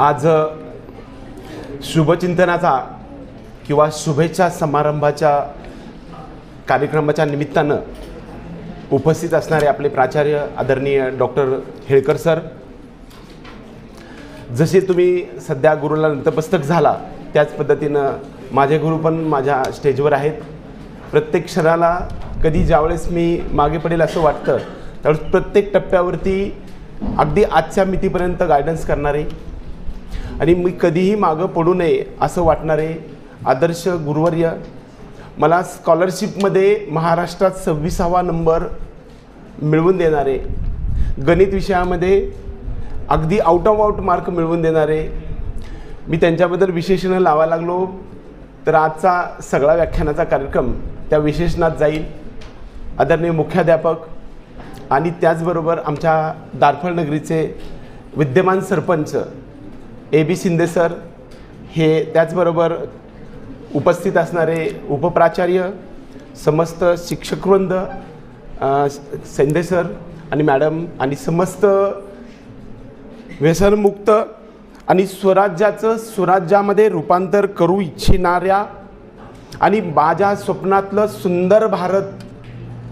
आज शुभचिंतनाचा किंवा शुभेच्छा समारंभाच्या कार्यक्रमाच्या निमित्तानं उपस्थित असणारे आपले प्राचार्य आदरणीय डॉक्टर हेळकर सर, जसे तुम्ही सध्या गुरुला नतमस्तक झाला त्याच पद्धतीनं माझे गुरु पण माझ्या स्टेजवर आहेत. प्रत्येक क्षणाला कधी ज्यावेळेस मी मागे पडेल असं वाटतं त्यावेळेस प्रत्येक टप्प्यावरती अगदी आजच्या मितीपर्यंत गायडन्स करणारे आणि मी कधीही मागं पडू नये असं वाटणारे आदर्श गुरुवर्य, मला स्कॉलरशिपमध्ये महाराष्ट्रात 26वा नंबर मिळवून देणारे, गणित विषयामध्ये अगदी आउट ऑफ आउट मार्क मिळवून देणारे, मी त्यांच्याबद्दल विशेषण लावायला लागलो तर आजचा सगळा व्याख्यानाचा कार्यक्रम त्या विशेषणात जाईल. आदरणीय मुख्याध्यापक आणि त्याचबरोबर आमच्या दारफळ नगरीचे विद्यमान सरपंच AB शिंदे सर, हे त्याचबरोबर उपस्थित असणारे उपप्राचार्य, समस्त शिक्षकवृंद, शिंदे सर आणि मॅडम आणि समस्त व्यसनमुक्त आणि स्वराज्याचं स्वराज्यामध्ये रूपांतर करू इच्छिणाऱ्या आणि माझ्या स्वप्नातलं सुंदर भारत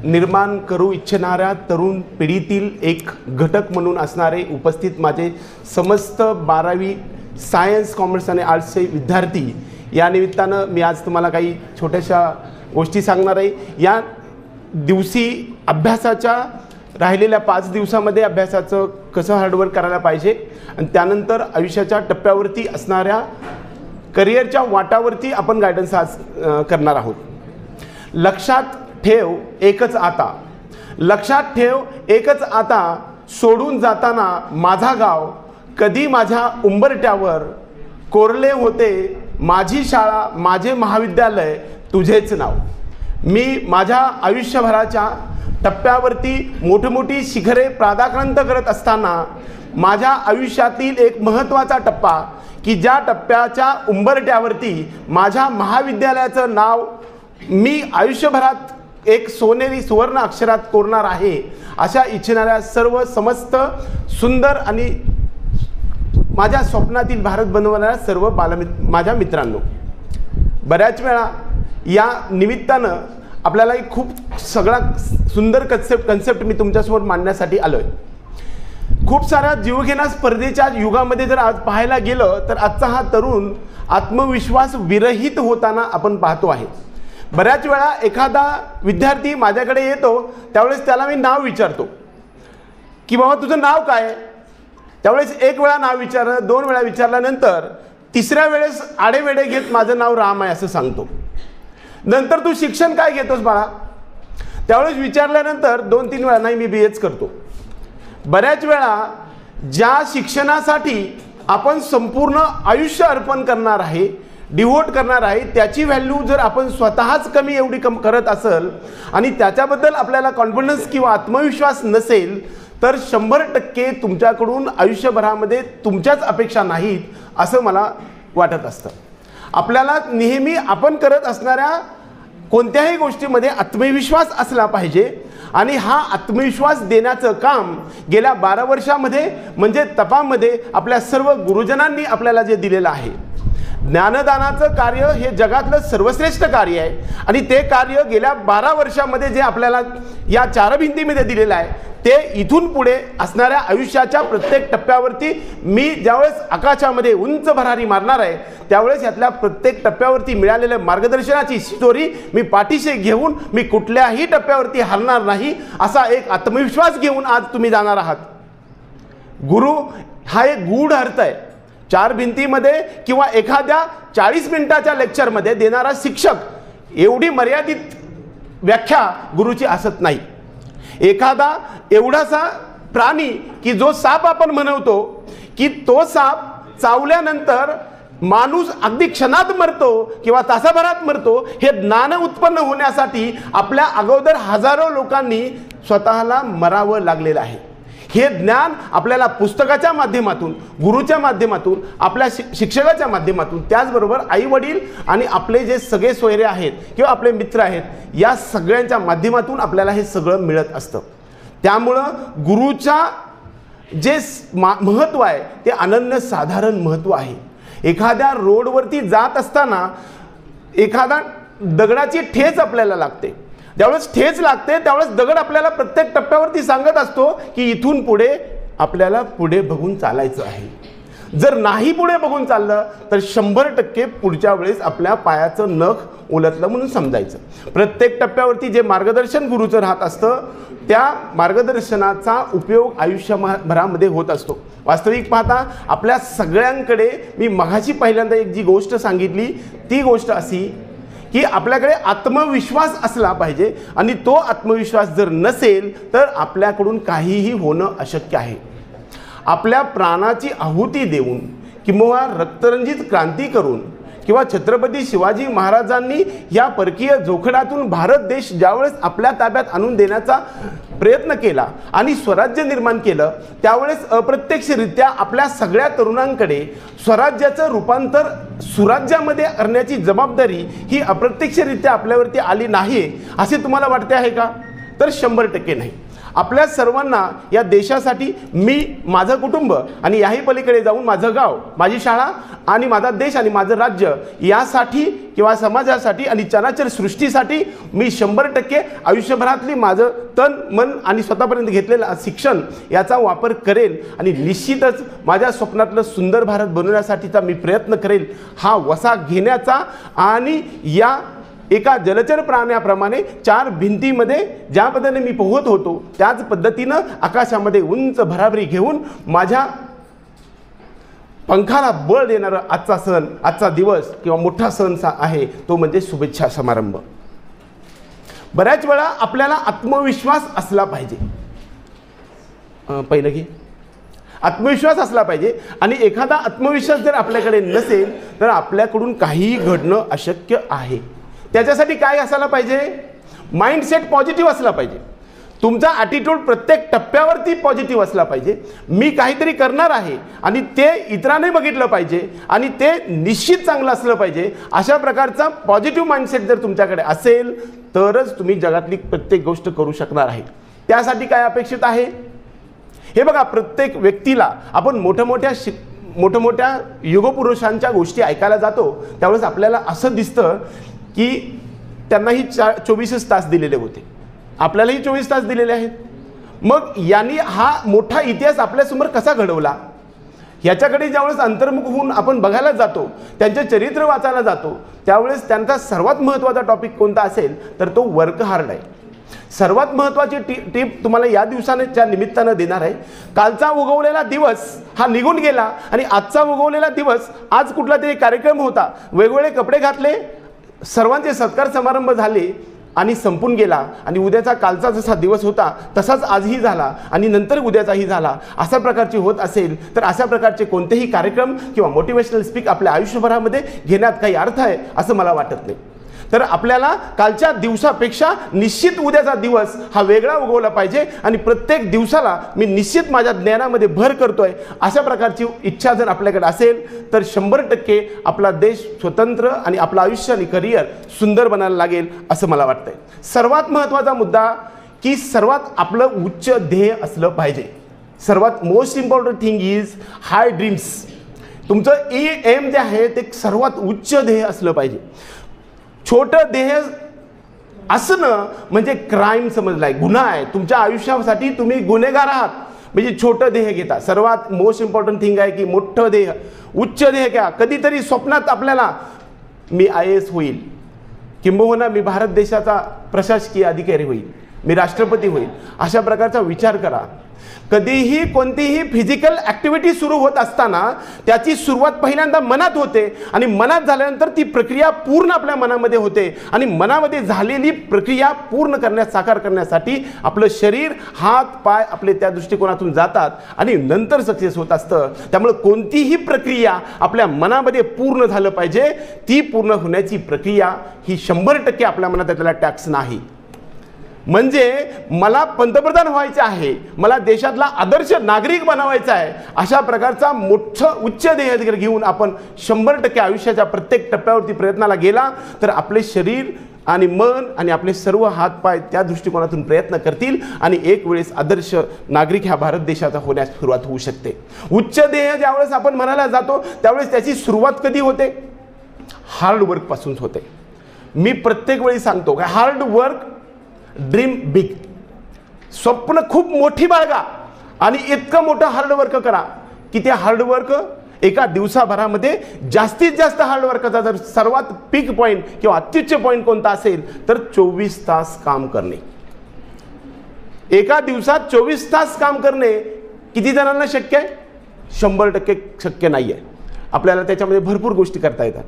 निर्माण करू इच्छिणाऱ्या तरुण पिढीतील एक घटक म्हणून असणारे उपस्थित माझे समस्त 12वी सायन्स, कॉमर्स आणि आर्ट्सचे विद्यार्थी, या निमित्तानं मी आज तुम्हाला काही छोट्याशा गोष्टी सांगणार आहे. या दिवशी अभ्यासाच्या राहिलेल्या 5 दिवसामध्ये अभ्यासाचं कसं हार्डवर्क करायला पाहिजे आणि त्यानंतर आयुष्याच्या टप्प्यावरती असणाऱ्या करिअरच्या वाटावरती आपण गायडन्स आज करणार आहोत. लक्षात ठेव एकच आता, लक्षात ठेव एकच आता, सोडून जाताना माझा गाव, कधी माझ्या उंबरट्यावर कोरले होते माझी शाळा, माझे महाविद्यालय, तुझेच नाव. मी माझ्या आयुष्यभराच्या टप्प्यावरती मोठमोठी शिखरे पादाक्रांत करत असताना माझ्या आयुष्यातील एक महत्त्वाचा टप्पा की ज्या टप्प्याच्या उंबरट्यावरती माझ्या महाविद्यालयाचं नाव मी आयुष्यभरात एक सोनेरी सुवर्ण अक्षरात कोरणार आहे, अशा इच्छिणाऱ्या सर्व समस्त सुंदर आणि माझ्या स्वप्नातील भारत बनवणाऱ्या सर्व माझ्या मित्रांनो, बऱ्याच वेळा या निमित्तानं आपल्याला एक खूप सगळा सुंदर कन्सेप्ट मी तुमच्यासमोर मांडण्यासाठी आलो आहे. खूप साऱ्या जीवघेण्या स्पर्धेच्या युगामध्ये जर आज पाहायला गेलं तर आजचा हा तरुण आत्मविश्वास विरहित होताना आपण पाहतो आहे. बऱ्याच वेळा एखादा विद्यार्थी माझ्याकडे येतो त्यावेळेस त्याला मी नाव विचारतो की बाबा तुझं नाव काय. त्यावेळेस 1 वेळा नाव विचारलं, 2 वेळा विचारल्यानंतर 3ऱ्या वेळेस आडेवेडे घेत माझं नाव राम आहे असं सांगतो. नंतर तू शिक्षण काय घेतोस बाळा, त्यावेळेस विचारल्यानंतर 2-3 वेळा नाही मी BAच करतो. बऱ्याच वेळा ज्या शिक्षणासाठी आपण संपूर्ण आयुष्य अर्पण करणार आहे, डिव्होट करणार आहे, त्याची व्हॅल्यू जर आपण स्वतःच कमी एवढी करत असेल आणि त्याच्याबद्दल आपल्याला कॉन्फिडन्स किंवा आत्मविश्वास नसेल तर 100% तुमच्याकडून आयुष्यभरामध्ये तुमच्याच अपेक्षा नाहीत असं मला वाटत असतं. आपल्याला नेहमी आपण करत असणाऱ्या कोणत्याही गोष्टीमध्ये आत्मविश्वास असला पाहिजे आणि हा आत्मविश्वास देण्याचं काम गेल्या 12 वर्षामध्ये म्हणजे तपामध्ये आपल्या सर्व गुरुजनांनी आपल्याला जे दिलेलं आहे. ज्ञानदानाचं कार्य हे जगातलं सर्वश्रेष्ठ कार्य आहे आणि ते कार्य गेल्या 12 वर्षामध्ये जे आपल्याला या 4 भिंतीमध्ये दिलेलं आहे ते इथून पुढे असणाऱ्या आयुष्याच्या प्रत्येक टप्प्यावरती मी ज्यावेळेस आकाशामध्ये उंच भरारी मारणार आहे त्यावेळेस यातल्या प्रत्येक टप्प्यावरती मिळालेल्या मार्गदर्शनाची स्टोरी मी पाठीशी घेऊन मी कुठल्याही टप्प्यावरती हरणार नाही असा एक आत्मविश्वास घेऊन आज तुम्ही जाणार आहात. गुरु हा एक गूढ अर्थ आहे. 4 भिंतीमध्ये किंवा एखाद्या 40 मिनिटाच्या लेक्चरमध्ये देणारा शिक्षक एवढी मर्यादित व्याख्या गुरुची असत नाही. एखादा एवढासा प्राणी की जो साप आपण म्हणतो की तो साप चावल्यानंतर माणूस अगदी क्षणात मरतो किंवा तासाभरात मरतो, हे ज्ञान उत्पन्न होण्यासाठी आपल्या अगोदर हजारो लोकांनी स्वतःला मरावं लागलेलं आहे. हे ज्ञान आपल्याला पुस्तकाच्या माध्यमातून, गुरुच्या माध्यमातून, आपल्या शिक्षकाच्या माध्यमातून, त्याचबरोबर आई वडील आणि आपले जे सगळे सोयरे आहेत किंवा आपले मित्र आहेत या सगळ्यांच्या माध्यमातून आपल्याला हे सगळं मिळत असतं. त्यामुळं गुरुच्या जे महत्त्व आहे ते अनन्यसाधारण महत्त्व आहे. एखाद्या रोडवरती जात असताना एखादा दगडाची ठेच आपल्याला लागते. ज्यावेळेस ठेच लागते त्यावेळेस दगड आपल्याला प्रत्येक टप्प्यावरती सांगत असतो की इथून पुढे आपल्याला पुढे बघून चालायचं आहे. जर नाही पुढे बघून चाललं तर 100% पुढच्या वेळेस आपल्या पायाचं नख उलटलं म्हणून समजायचं. प्रत्येक टप्प्यावरती जे मार्गदर्शन गुरुचं राहत असतं त्या मार्गदर्शनाचा उपयोग आयुष्यभरामध्ये होत असतो. वास्तविक पाहता आपल्या सगळ्यांकडे मी मगाशी पहिल्यांदा एक जी गोष्ट सांगितली ती गोष्ट अशी की आपल्याकडे आत्मविश्वास असला पाहिजे आणि तो आत्मविश्वास जर नसेल तर आपल्याकडून काहीही होणं अशक्य आहे. आपल्या प्राणाची आहुती देऊन किंवा रक्तरंजित क्रांती करून किंवा छत्रपती शिवाजी महाराजांनी या परकीय जोखडातून भारत देश ज्यावेळेस आपल्या ताब्यात आणून देण्याचा प्रयत्न केला आणि स्वराज्य निर्माण केलं त्यावेळेस अप्रत्यक्षरित्या आपल्या सगळ्या तरुणांकडे स्वराज्याचं रूपांतर सुराज्यामध्ये करण्याची जबाबदारी ही अप्रत्यक्षरित्या आपल्यावरती आली नाही असे तुम्हाला वाटते आहे का? तर 100% नाही. आपल्या सर्वांना या देशासाठी मी माझं कुटुंब आणि याही पलीकडे जाऊन माझं गाव, माझी शाळा आणि माझा देश आणि माझं राज्य यासाठी किंवा समाजासाठी आणि चराचर सृष्टीसाठी मी 100% आयुष्यभरातली माझं तन मन आणि स्वतःपर्यंत घेतलेलं शिक्षण याचा वापर करेल आणि निश्चितच माझ्या स्वप्नातलं सुंदर भारत बनवण्यासाठीचा मी प्रयत्न करेल. हा वसा घेण्याचा आणि या एका जलचर प्राण्याप्रमाणे 4 भिंतीमध्ये ज्या पद्धतीने मी पोहत होतो त्याच पद्धतीनं आकाशामध्ये उंच भराभरी घेऊन माझ्या पंखाला बळ देणारा आजचा सण, आजचा दिवस किंवा मोठा सण आहे तो म्हणजे शुभेच्छा समारंभ. बऱ्याच वेळा आपल्याला आत्मविश्वास असला पाहिजे. पहिलं की आत्मविश्वास असला पाहिजे आणि एखादा आत्मविश्वास जर आपल्याकडे नसेल तर आपल्याकडून काहीही घडणं अशक्य आहे. त्याच्यासाठी काय असायला पाहिजे? माइंडसेट पॉझिटिव्ह असला पाहिजे. तुमचा ॲटिट्यूड प्रत्येक टप्प्यावरती पॉझिटिव्ह असला पाहिजे. मी काहीतरी करणार आहे आणि ते इतरांनी बघितलं पाहिजे आणि ते निश्चित चांगलं असलं पाहिजे. अशा प्रकारचा पॉझिटिव्ह माइंडसेट जर तुमच्याकडे असेल तरच तुम्ही जगातली प्रत्येक गोष्ट करू शकणार आहे. त्यासाठी काय अपेक्षित आहे हे बघा. प्रत्येक व्यक्तीला आपण मोठमोठ्या युगपुरुषांच्या गोष्टी ऐकायला जातो त्यावेळेस आपल्याला असं दिसतं की त्यांनाही 24 तास दिलेले होते, आपल्यालाही 24 तास दिलेले आहेत. मग यांनी हा मोठा इतिहास आपल्यासमोर कसा घडवला ह्याच्याकडे ज्यावेळेस अंतर्मुख होऊन आपण बघायला जातो, त्यांचे चरित्र वाचायला जातो त्यावेळेस त्यांचा सर्वात महत्त्वाचा टॉपिक कोणता असेल तर तो वर्क हार्ड आहे. सर्वात महत्त्वाची टीप तुम्हाला या दिवसाच्या निमित्तानं देणार आहे. कालचा उगवलेला दिवस हा निघून गेला आणि आजचा उगवलेला दिवस, आज कुठला तरी कार्यक्रम होता, वेगवेगळे कपडे घातले, सर्वांचे सत्कार समारंभ झाले आणि संपून गेला आणि उद्याचा कालचा जसा दिवस होता तसाच आजही झाला आणि नंतर उद्याचाही झाला. अशा प्रकारची होत असेल तर अशा प्रकारचे कोणतेही कार्यक्रम किंवा मोटिवेशनल स्पीक आपल्या आयुष्यभरामध्ये घेण्यात काही अर्थ आहे असं मला वाटत नाही. तर आपल्याला कालच्या दिवसापेक्षा निश्चित उद्याचा दिवस हा वेगळा उगवला पाहिजे आणि प्रत्येक दिवसाला मी निश्चित माझ्या ज्ञानामध्ये भर करतोय अशा प्रकारची इच्छा जर आपल्याकडे असेल तर 100% आपला देश स्वतंत्र आणि आपलं आयुष्य आणि करिअर सुंदर बनायला लागेल असं मला वाटतंय. सर्वात महत्त्वाचा मुद्दा की सर्वात आपलं उच्च ध्येय असलं पाहिजे. सर्वात most important thing is hi dreams. तुमचं एम जे आहे ते सर्वात उच्च ध्येय असलं पाहिजे. छोटं ध्येय असणं म्हणजे क्राईम समजला आहे, गुन्हा आहे. तुमच्या आयुष्यासाठी तुम्ही गुन्हेगार आहात म्हणजे छोटं ध्येय घेता. सर्वात मोस्ट इम्पॉर्टंट थिंग आहे की मोठं ध्येय, उच्च ध्येय घ्या. कधीतरी स्वप्नात आपल्याला मी IAS होईल, किंबहुना मी भारत देशाचा प्रशासकीय अधिकारी होईल, मी राष्ट्रपती होईल, अशा प्रकारचा विचार करा. कधीही कोणतीही फिजिकल ॲक्टिव्हिटी सुरू होत असताना त्याची सुरुवात पहिल्यांदा मनात होते आणि मनात झाल्यानंतर ती प्रक्रिया पूर्ण आपल्या मनामध्ये होते आणि मनामध्ये झालेली प्रक्रिया पूर्ण साकार करण्यासाठी आपलं शरीर, हात पाय आपले त्या दृष्टिकोनातून जातात आणि नंतर सक्सेस होत असतं. त्यामुळे कोणतीही प्रक्रिया आपल्या मनामध्ये पूर्ण झालं पाहिजे. ती पूर्ण होण्याची प्रक्रिया ही 100% आपल्या मनात त्याला टॅक्स नाही. म्हणजे मला पंतप्रधान व्हायचे आहे, मला देशातला आदर्श नागरिक बनवायचा आहे, अशा प्रकारचा मोठं उच्च ध्येय घेऊन आपण 100% आयुष्याच्या प्रत्येक टप्प्यावरती प्रयत्नाला गेला तर आपले शरीर आणि मन आणि आपले सर्व हातपाय त्या दृष्टिकोनातून प्रयत्न करतील आणि एक वेळेस आदर्श नागरिक ह्या भारत देशाचा होण्यास सुरुवात होऊ शकते. उच्च ध्येय ज्यावेळेस आपण म्हणायला जातो त्यावेळेस त्याची सुरुवात कधी होते? हार्ड वर्क पासून होते. मी प्रत्येक वेळी सांगतो की हार्ड वर्क, ड्रीम बिग. स्वप्न खूप मोठी बाळगा आणि इतकं मोठं हार्ड वर्क करा की ते हार्ड वर्क एका दिवसाभरामध्ये जास्तीत जास्त हार्ड वर्कचा जर सर्वात पीक पॉईंट किंवा अत्युच्च पॉईंट कोणता असेल तर 24 तास काम करणे. एका दिवसात 24 तास काम करणे किती जणांना शक्य आहे? 100% शक्य नाही आहे. आपल्याला त्याच्यामध्ये भरपूर गोष्टी करता येतात.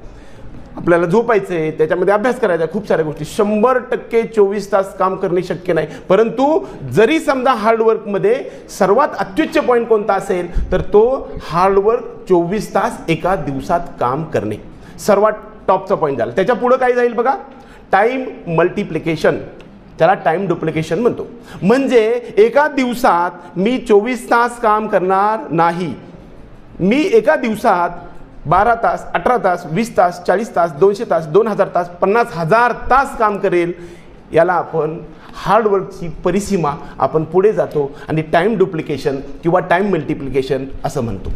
आपल्याला झोपायचं आहे, त्याच्यामध्ये अभ्यास करायचा, खूप साऱ्या गोष्टी. 100% 24 तास काम करणे शक्य नाही. परंतु जरी समजा हार्डवर्कमध्ये सर्वात अत्युच्च पॉईंट कोणता असेल तर तो हार्डवर्क 24 तास एका दिवसात काम करणे सर्वात टॉपचा पॉईंट झाला. त्याच्या पुढं काय जाईल बघा? टाईम मल्टिप्लिकेशन, त्याला टाईम डुप्लिकेशन म्हणतो. म्हणजे एका दिवसात मी 24 तास काम करणार नाही. मी एका दिवसात 12 तास, 18 तास, 20 तास, 40 तास, 200 तास, 2000 तास, 50,000 तास काम करेल. याला आपण हार्डवर्कची परिसीमा आपण पुढे जातो आणि टाईम डुप्लिकेशन किंवा टाईम मल्टिप्लिकेशन असं म्हणतो.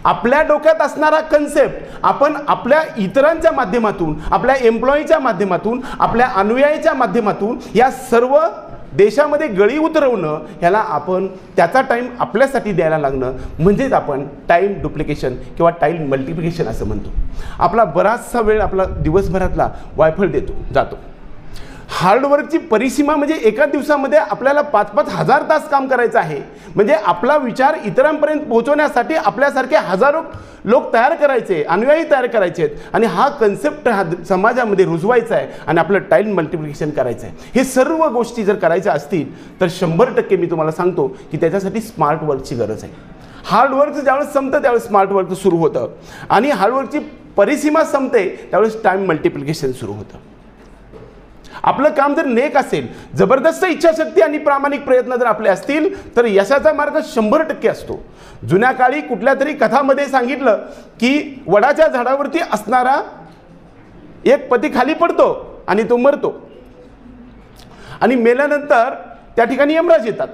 आपल्या डोक्यात असणारा कन्सेप्ट आपण आपल्या इतरांच्या माध्यमातून, आपल्या एम्प्लॉईच्या माध्यमातून, आपल्या अनुयायीच्या माध्यमातून या सर्व देशामध्ये गळी उतरवणं, ह्याला आपण त्याचा टाईम आपल्यासाठी द्यायला लागणं म्हणजेच आपण टाईम डुप्लिकेशन किंवा टाईम मल्टिप्लिकेशन असं म्हणतो. आपला बराचसा वेळ आपला दिवसभरातला वायफळ जातो. हार्डवर्कची परिसीमा म्हणजे एका दिवसामध्ये आपल्याला 5-5 हजार तास काम करायचं आहे. म्हणजे आपला विचार इतरांपर्यंत पोहोचवण्यासाठी आपल्यासारखे हजारो लोक तयार करायचे, अनुयायी तयार करायचे आहेत आणि हा कन्सेप्ट हा समाजामध्ये रुजवायचा आहे आणि आपलं टाईम मल्टिप्लिकेशन करायचं आहे. हे सर्व गोष्टी जर करायच्या असतील तर 100% मी तुम्हाला सांगतो की त्याच्यासाठी स्मार्ट वर्कची गरज आहे. हार्डवर्कचं ज्यावेळेस संपतं त्यावेळेस स्मार्ट वर्क सुरू होतं आणि हार्डवर्कची परिसीमा संपते त्यावेळेस टाईम मल्टिप्लिकेशन सुरू होतं. आपलं काम जर नेक असेल, जबरदस्त इच्छाशक्ती आणि प्रामाणिक प्रयत्न जर आपले असतील तर यशाचा मार्ग 100% असतो. जुन्या काळी कुठल्या तरी कथामध्ये सांगितलं की वडाच्या झाडावरती असणारा एक पती खाली पडतो आणि तो मरतो आणि मेल्यानंतर त्या ठिकाणी यमराज येतात.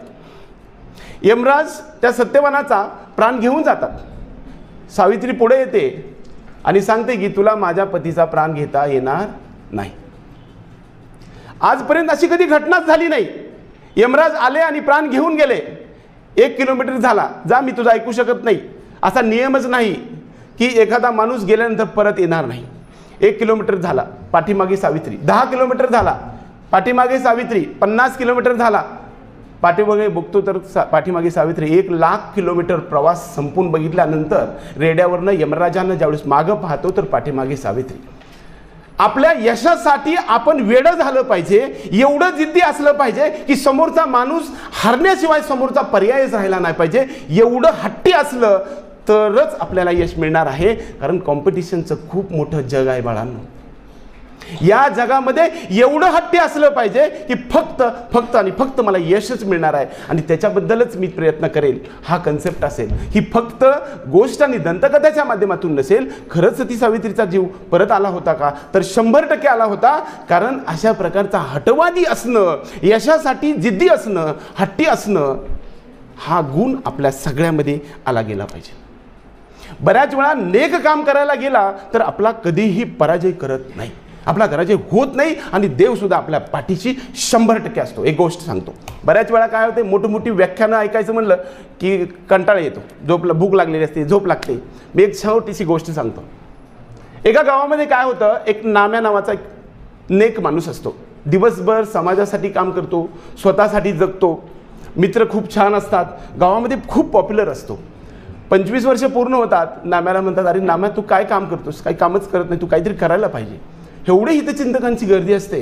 यमराज त्या सत्यवानाचा प्राण घेऊन जातात. सावित्री पुढे येते आणि सांगते की तुला माझ्या पतीचा प्राण घेता येणार नाही. आजपर्यंत अशी कधी घटनाच झाली नाही. यमराज आले आणि प्राण घेऊन गेले. 1 किलोमीटर झाला, जा, मी तुझं ऐकू शकत नाही. असा नियमच नाही की एखादा माणूस गेल्यानंतर परत येणार नाही. 1 किलोमीटर झाला, पाठीमागे सावित्री. 10 किलोमीटर झाला, पाठीमागे सावित्री. 50 किलोमीटर झाला, पाठीमागे बघतो तर पाठीमागे सावित्री. 1,00,000 किलोमीटर प्रवास संपून बघितल्यानंतर रेड्यावरनं यमराजांना ज्यावेळेस मागं पाहतो तर पाठीमागे सावित्री. आपल्या यशासाठी आपण वेडं झालं पाहिजे, एवढं जिद्दी असलं पाहिजे की समोरचा माणूस हरण्याशिवाय समोरचा पर्यायच राहिला नाही पाहिजे. एवढं हट्टी असलं तरच आपल्याला यश मिळणार आहे. कारण कॉम्पिटिशनचं खूप मोठं जग आहे बाळांनो. या जगामध्ये एवढं हट्टी असलं पाहिजे की फक्त आणि फक्त मला यशच मिळणार आहे आणि त्याच्याबद्दलच मी प्रयत्न करेल. हा कन्सेप्ट असेल. ही फक्त गोष्ट आणि दंतकथेच्या माध्यमातून नसेल. खरंच सती सावित्रीचा जीव परत आला होता का? तर 100% आला होता. कारण अशा प्रकारचा हटवादी असणं, यशासाठी जिद्दी असणं, हट्टी असणं, हा गुण आपल्या सगळ्यामध्ये आला गेला पाहिजे. बऱ्याच वेळा नेक काम करायला गेला तर आपला कधीही पराजय करत नाही, आपला पराजय होत नाही आणि देवसुद्धा आपल्या पाठीशी 100% असतो. एक गोष्ट सांगतो, बऱ्याच वेळा काय होते, मोठी व्याख्यानं ऐकायचं म्हणलं की कंटाळा येतो, भूक लागलेली असते, झोप लागते. मी एक छोटीशी गोष्ट सांगतो. एका गावामध्ये काय होतं, एक नाम्या नावाचा एक नेक माणूस असतो. दिवसभर समाजासाठी काम करतो, स्वतःसाठी जगतो, मित्र खूप छान असतात, गावामध्ये खूप पॉप्युलर असतो. 25 वर्ष पूर्ण होतात. नाम्याला म्हणतात, अरे नाम्या तू काय काम करतोस, काही कामच करत नाही, तू काहीतरी करायला पाहिजे. एवढे हितचिंतकांची गर्दी असते.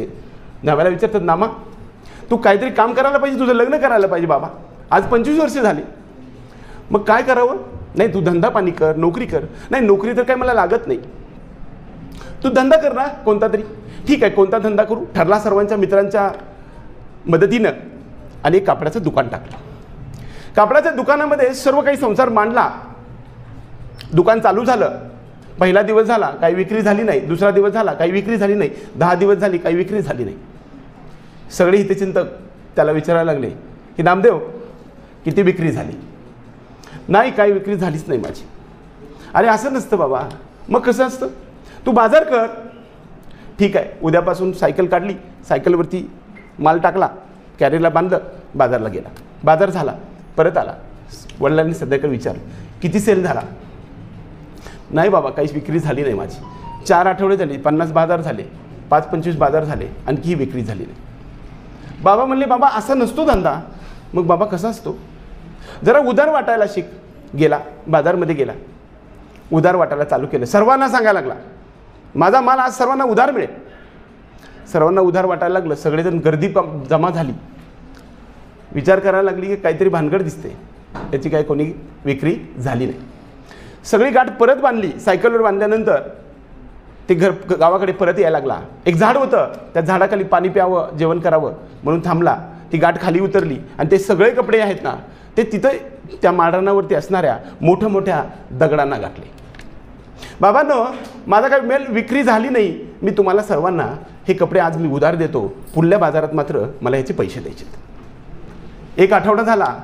नाम्याला विचारतात, नामा तू काहीतरी काम करायला पाहिजे, तुझं लग्न करायला पाहिजे बाबा, आज 25 वर्ष झाली, मग काय करावं? नाही तू धंदा पाणी कर, नोकरी कर. नाही नोकरी तर काय मला लागत नाही, तू धंदा कर ना कोणता तरी. ठीक आहे, कोणता धंदा करू? ठरला. सर्वांच्या मित्रांच्या मदतीनं आणि एक कापडाचं दुकान टाकलं. कापडाच्या दुकानामध्ये सर्व काही संसार मांडला. दुकान चालू झालं. पहिला दिवस झाला, काही विक्री झाली नाही. दुसरा दिवस झाला, काही विक्री झाली नाही. 10 दिवस झाली, काही विक्री झाली नाही. सगळे हितचिंतक त्याला विचारायला लागले की नामदेव किती विक्री झाली? नाही, काही विक्री झालीच नाही माझी. अरे असं नसतं बाबा. मग कसं असतं? तू बाजार कर. ठीक आहे, उद्यापासून सायकल काढली, सायकलवरती माल टाकला, कॅरीला बांधलं, बाजारला गेला. बाजार झाला, परत आला. वडिलांनी संध्याकाळी विचारलं किती सेल झाला? नाही बाबा, काहीच विक्री झाली नाही माझी. 4 आठवडे झाले, 50 बाजार झाले, 5-25 बाजार झाले, आणखी विक्री झाली नाही. बाबा म्हणले बाबा असा नसतो धंदा. मग बाबा कसा असतो? जरा उधार वाटायला शिक. गेला बाजारमध्ये, गेला उधार वाटायला चालू केलं. सर्वांना सांगायला लागला माझा माल आज सर्वांना उधार मिळेल. सर्वांना उधार वाटायला लागलं. सगळेजण गर्दी जमा झाली. विचार करायला लागली की काहीतरी भानगड दिसते, याची काही कोणी विक्री झाली नाही. सगळी गाठ परत बांधली. सायकलवर बांधल्यानंतर ते गावाकडे परत यायला लागला. एक झाड होतं, त्या झाडाखाली पाणी प्यावं, जेवण करावं म्हणून थांबला. ती गाठ खाली उतरली आणि ते सगळे कपडे आहेत ना ते तिथं त्या माळरानावरती असणाऱ्या मोठ्या दगडांना गाठले. बाबांनो, माझा काही मेल विक्री झाली नाही. मी तुम्हाला सर्वांना हे कपडे आज मी उधार देतो. पुढल्या बाजारात मात्र मला याचे पैसे द्यायचे. 1 आठवडा झाला.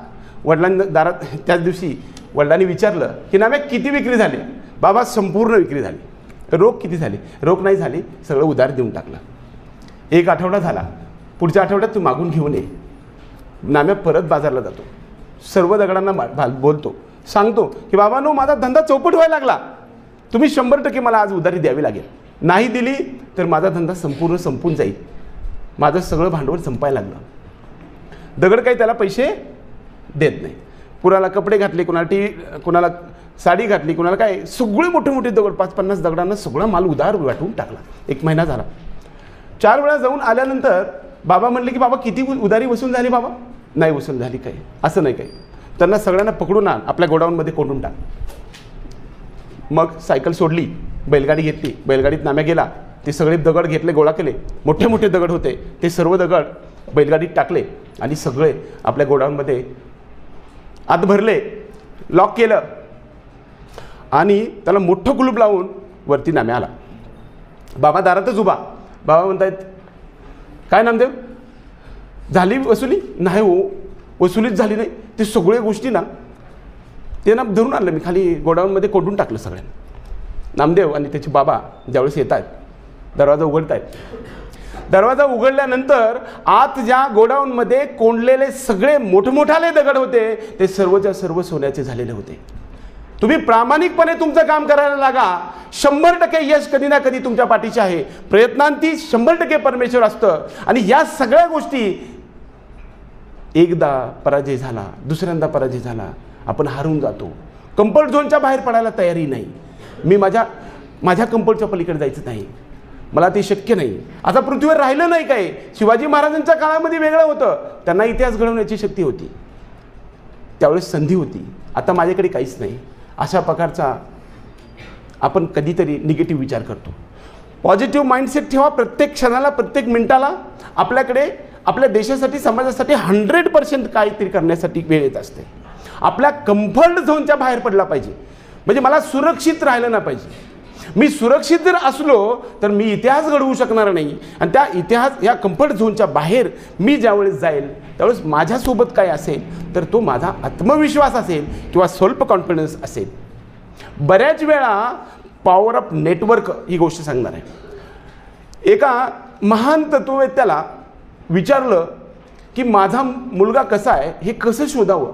वडिलांनी दारात त्याच दिवशी वडिलांनी विचारलं की नाम्या किती विक्री झाली? बाबा संपूर्ण विक्री झाली. रोख किती झाली? रोख नाही झाली, सगळं उधार देऊन टाकलं. 1 आठवडा झाला. पुढच्या आठवड्यात तू मागून घेऊन ये. नाम्या परत बाजारला जातो. सर्व दगडांना बोलतो, सांगतो की बाबांनो, माझा धंदा चौपट व्हायला लागला. तुम्ही 100% मला आज उधारी द्यावी लागेल. नाही दिली तर माझा धंदा संपूर्ण संपून जाईल. माझं सगळं भांडवल संपायला लागलं. दगड काही त्याला पैसे देत नाही. कुणाला कपडे घातले, कुणाला साडी घातली, कुणाला काय, सगळे मोठे दगड, 5-50 दगडांना सगळा माल उधार वाटून टाकला. 1 महिना झाला. 4 वेळा जाऊन आल्यानंतर बाबा म्हणले की बाबा किती उधारी वसूल झाली? बाबा नाही वसूल झाली. काय असं नाही, काही त्यांना सगळ्यांना पकडून आण, आपल्या गोडाऊनमध्ये कोंडून टाक. मग सायकल सोडली, बैलगाडी घेतली. बैलगाडीत नाम्या गेला. ते सगळे दगड घेतले, गोळा केले. मोठे दगड होते, ते सर्व दगड बैलगाडीत टाकले आणि सगळे आपल्या गोडाऊनमध्ये आत भरले. लॉक केलं आणि त्याला मोठं कुलूप लावून वरती नाम्या आला. बाबा दारातच उभा. बाबा म्हणतायत काय नामदेव, झाली वसुली? नाही हो, वसुलीच झाली नाही. ते सगळ्या गोष्टी ना ते ना धरून आणलं मी, खाली गोडाऊनमध्ये कोंडून टाकलं सगळ्यांना. नामदेव आणि त्याचे बाबा ज्यावेळेस येत आहेत, दरवाजा उघडत आहेत. दरवाजा उघडल्यानंतर आत ज्या गोडाऊनमध्ये कोंडलेले सगळे मोठमोठाले दगड होते ते सर्वच्या सर्व सोन्याचे झालेले होते. तुम्ही प्रामाणिकपणे तुमचं काम करायला लागा. 100% यश कधी ना कधी तुमच्या पाठीशी आहे. प्रयत्नांती 100% परमेश्वर असतं. आणि या सगळ्या गोष्टी एकदा पराजय झाला, दुसऱ्यांदा पराजय झाला, आपण हारून जातो. कम्फर्ट झोनच्या बाहेर पडायला तयारी नाही. मी माझ्या कम्फर्टच्या पलीकडे जायचं नाही, मला ते शक्य नाही. आता पृथ्वीवर राहिलं नाही काय. शिवाजी महाराजांच्या काळामध्ये वेगळं होतं, त्यांना इतिहास घडवण्याची शक्ती होती, त्यावेळेस संधी होती. आता माझ्याकडे काहीच नाही. अशा प्रकारचा आपण कधीतरी निगेटिव्ह विचार करतो. पॉझिटिव्ह माइंडसेट ठेवा. प्रत्येक क्षणाला, प्रत्येक मिनिटाला आपल्याकडे आपल्या देशासाठी, समाजासाठी 100% काहीतरी करण्यासाठी वेळ येत असते. आपल्या कम्फर्ट झोनच्या बाहेर पडला पाहिजे. म्हणजे मला सुरक्षित राहिलं नाही पाहिजे. मी सुरक्षित जर असलो तर मी इतिहास घडवू शकणार नाही. आणि त्या या कम्फर्ट झोनच्या बाहेर मी ज्यावेळेस जाईल त्यावेळेस माझ्यासोबत काय असेल तर तो माझा आत्मविश्वास असेल किंवा सेल्फ कॉन्फिडन्स असेल. बऱ्याच वेळा पॉवर ऑफ नेटवर्क ही गोष्ट सांगणार आहे. एका महान तत्ववेत्याला विचारलं की माझा मुलगा कसा आहे हे कसं शोधावं.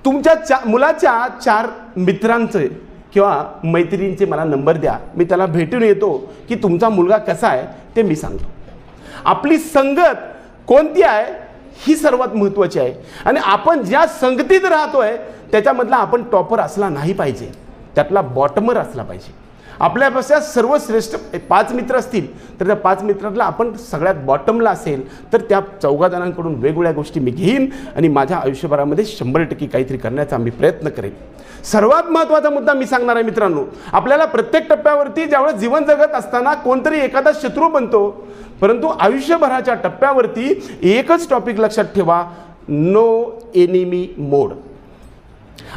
तुमच्या मुलाच्या 4 मित्रांचे किंवा मैत्रिणींचे मला नंबर द्या, मी त्याला भेटून येतो की तुमचा मुलगा कसा आहे ते मी सांगतो. आपली संगत कोणती आहे ही सर्वात महत्त्वाची आहे. आणि आपण ज्या संगतीत राहतोय त्याच्यामधला आपण टॉपर असला नाही पाहिजे, त्यातला बॉटमर असला पाहिजे. आपल्यापासून सर्वश्रेष्ठ 5 मित्र असतील तर त्या 5 मित्रातला आपण सगळ्यात बॉटमला असेल तर त्या 4 जणांकडून वेगवेगळ्या गोष्टी मी घेईन आणि माझ्या आयुष्यभरामध्ये 100% काहीतरी करण्याचा मी प्रयत्न करेन. सर्वात महत्त्वाचा मुद्दा मी सांगणार आहे मित्रांनो, आपल्याला प्रत्येक टप्प्यावरती ज्यावेळेस जीवन जगत असताना कोणतरी एखादा शत्रू बनतो, परंतु आयुष्यभराच्या टप्प्यावरती एकच टॉपिक लक्षात ठेवा, नो एनिमी मोड.